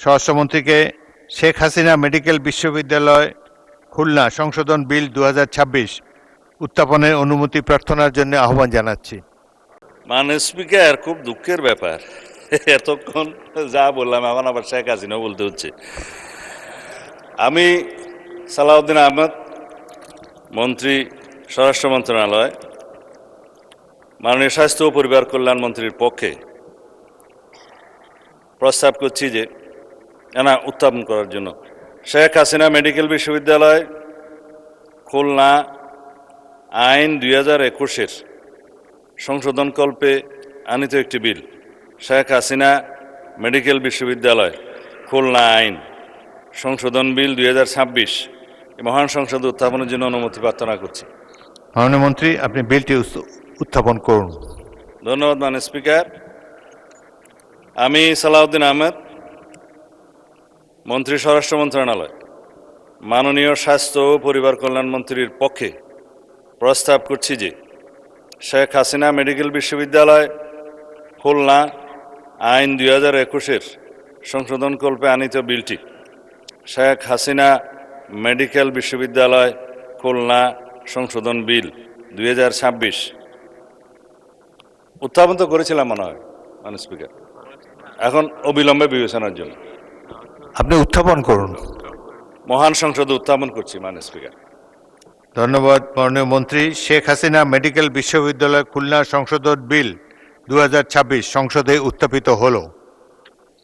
স্বরাষ্ট্রমন্ত্রীকে Sheikh Hasina medical বিশ্ববিদ্যালয় খুলনা সংশোধন বিল 2026 উত্থাপনের অনুমতি প্রার্থনার জন্য আহ্বান জানাচ্ছি। মাননীয় স্পিকার, খুব দুঃখের ব্যাপার, এতক্ষণ যা বললাম এখন আবার শেখ হাসিনা বলতে হচ্ছে। আমি সালাউদ্দিন আহমেদ, মন্ত্রী, স্বরাষ্ট্র মন্ত্রণালয়, মাননীয় স্বাস্থ্য ও পরিবার কল্যাণ মন্ত্রীর পক্ষে প্রস্তাব করছি যে উত্থাপন করার জন্য শেখ হাসিনা মেডিকেল বিশ্ববিদ্যালয় খুলনা আইন 2021-এর সংশোধনকল্পে আনিত একটি বিল, শেখ হাসিনা মেডিকেল বিশ্ববিদ্যালয় খুলনা আইন সংশোধন বিল 2026 মহান সংসদে উত্থাপনের জন্য অনুমতি প্রার্থনা করছি। মাননীয় মন্ত্রী, আপনি বিলটি উত্থাপন করুন। ধন্যবাদ মাননীয় স্পিকার। আমি সালাউদ্দিন আহমেদ, মন্ত্রী, স্বরাষ্ট্র মন্ত্রণালয়, মাননীয় স্বাস্থ্য ও পরিবার কল্যাণ মন্ত্রীর পক্ষে প্রস্তাব করছি যে শেখ হাসিনা মেডিকেল বিশ্ববিদ্যালয় খুলনা আইন 2021-এর সংশোধনকল্পে আনিত বিলটি, শেখ হাসিনা মেডিকেল বিশ্ববিদ্যালয় খুলনা সংশোধন বিল 2026 উত্থাপন তো করেছিলাম মনে হয় মাননীয় স্পিকার, এখন অবিলম্বে বিবেচনার জন্য আপনি উত্থাপন করুন। মহান সংসদে উত্থাপন করছি মাননীয় স্পিকার। ধন্যবাদ মাননীয় মন্ত্রী। শেখ হাসিনা মেডিকেল বিশ্ববিদ্যালয় খুলনা সংশোধন বিল 2026 সংসদে উত্থাপিত হলো।